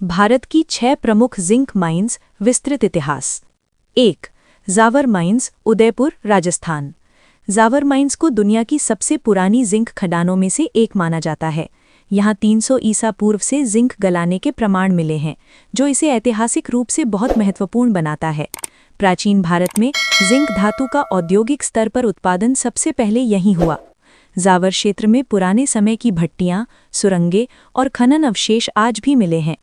भारत की 6 प्रमुख zinc mines, विस्तृत इतिहास। 1. जावर माइंस, उदयपुर, राजस्थान। जावर माइंस को दुनिया की सबसे पुरानी जिंक खदानों में से एक माना जाता है। यहाँ 300 ईसा पूर्व से जिंक गलाने के प्रमाण मिले हैं, जो इसे ऐतिहासिक रूप से बहुत महत्वपूर्ण बनाता है। प्राचीन भारत में जिंक धातु का औद्योगिक स्तर पर उत्पादन सबसे पहले यहीं हुआ। जावर क्षेत्र में पुराने समय की भट्टियां, सुरंगें और खनन अवशेष आज भी मिले हैं।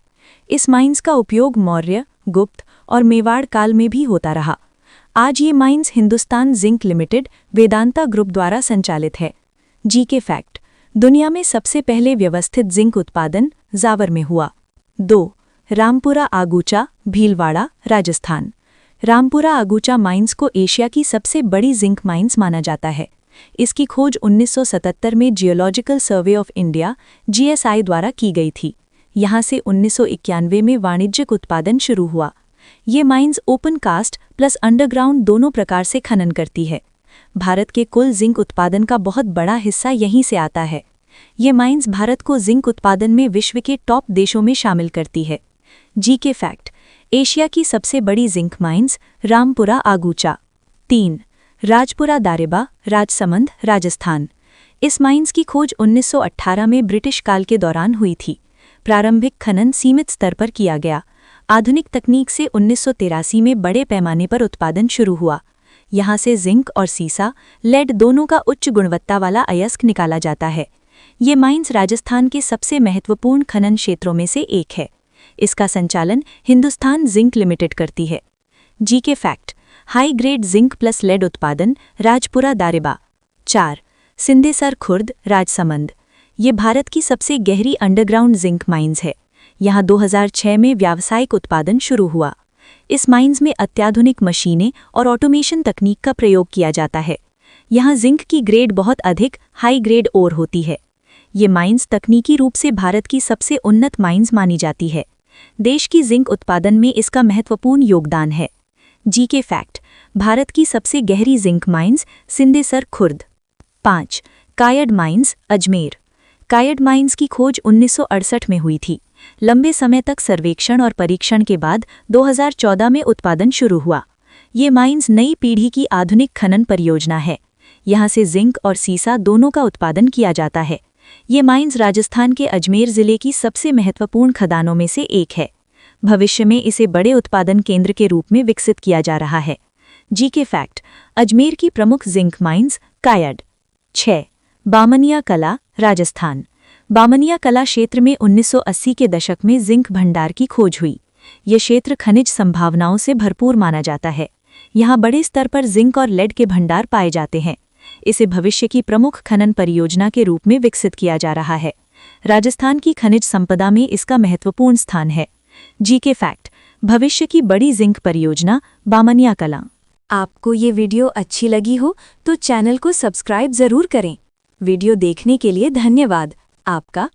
इस माइंस का उपयोग मौर्य, गुप्त और मेवाड़ काल में भी होता रहा। आज ये mines Hindustan zinc limited, Vedanta group द्वारा संचालित है। जीके फैक्ट: दुनिया में सबसे पहले व्यवस्थित जिंक उत्पादन जावर में हुआ। 2. रामपुरा आगूचा, भीलवाड़ा, राजस्थान। रामपुरा आगूचा माइंस को एशिया की सबसे बड़ी जिंक माइंस माना जाता है। इसकी खोज 1977 में geological survey of India (GSI) द्वारा की गई थी। यहाँ से 1991 में वाणिज्यिक उत्पादन शुरू हुआ। ये mines open cast plus underground दोनों प्रकार से खनन करती है। भारत के कुल जिंक उत्पादन का बहुत बड़ा हिस्सा यहीं से आता है। ये माइंस भारत को जिंक उत्पादन में विश्व के टॉप देशों में शामिल करती है। जीके फैक्ट: एशिया की सबसे बड़ी जिंक माइंस रामपुरा आगूचा। 3. राजपुरा दारिबा, राजसमंद, राजस्थान। इस माइंस की खोज 1918 में ब्रिटिश काल के दौरान हुई थी। प्रारंभिक खनन सीमित स्तर पर किया गया। आधुनिक तकनीक से 1983 में बड़े पैमाने पर उत्पादन शुरू हुआ। यहाँ से जिंक और सीसा, लेड दोनों का उच्च गुणवत्ता वाला अयस्क निकाला जाता है। ये माइंस राजस्थान के सबसे महत्वपूर्ण खनन क्षेत्रों में से एक है। इसका संचालन हिंदुस्तान जिंक लिमिटेड करती है। GK fact: high grade zinc plus lead उत्पादन राजपुरा दारिबा। 4. सिंदेसर खुर्द, राजसमंद। ये भारत की सबसे गहरी अंडरग्राउंड जिंक माइंस है। यहाँ 2006 में व्यावसायिक उत्पादन शुरू हुआ। इस माइंस में अत्याधुनिक मशीनें और ऑटोमेशन तकनीक का प्रयोग किया जाता है। यहाँ जिंक की ग्रेड बहुत अधिक हाई ग्रेड ओर होती है। ये माइंस तकनीकी रूप से भारत की सबसे उन्नत माइंस मानी जाती है। देश की जिंक उत्पादन में इसका महत्वपूर्ण योगदान है। जीके फैक्ट: भारत की सबसे गहरी zinc mines Sindesar Khurd. 5. Kayad mines, Ajmer. Kayad mines की खोज 1968 में हुई थी। लंबे समय तक सर्वेक्षण और परीक्षण के बाद 2014 में उत्पादन शुरू हुआ। ये माइंस नई पीढ़ी की आधुनिक खनन परियोजना है। यहाँ से जिंक और सीसा दोनों का उत्पादन किया जाता है। ये माइंस राजस्थान के अजमेर जिले की सबसे महत्वपूर्ण खदानों में से एक है। भविष्य में इसे बड़े उत्पादन केंद्र के रूप में विकसित किया जा रहा है। जीके फैक्ट: अजमेर की प्रमुख जिंक माइंस कायड। 6. बामनिया कला, राजस्थान। बामनिया कला क्षेत्र में 1980 के दशक में जिंक भंडार की खोज हुई। ये क्षेत्र खनिज संभावनाओं से भरपूर माना जाता है। यहाँ बड़े स्तर पर जिंक और लेड के भंडार पाए जाते हैं। इसे भविष्य की प्रमुख खनन परियोजना के रूप में विकसित किया जा रहा है। राजस्थान की खनिज संपदा में इसका महत्वपूर्ण स्थान है। जीके फैक्ट: भविष्य की बड़ी जिंक परियोजना बामनिया कला। आपको ये वीडियो अच्छी लगी हो तो चैनल को सब्सक्राइब जरूर करें। वीडियो देखने के लिए धन्यवाद। आपका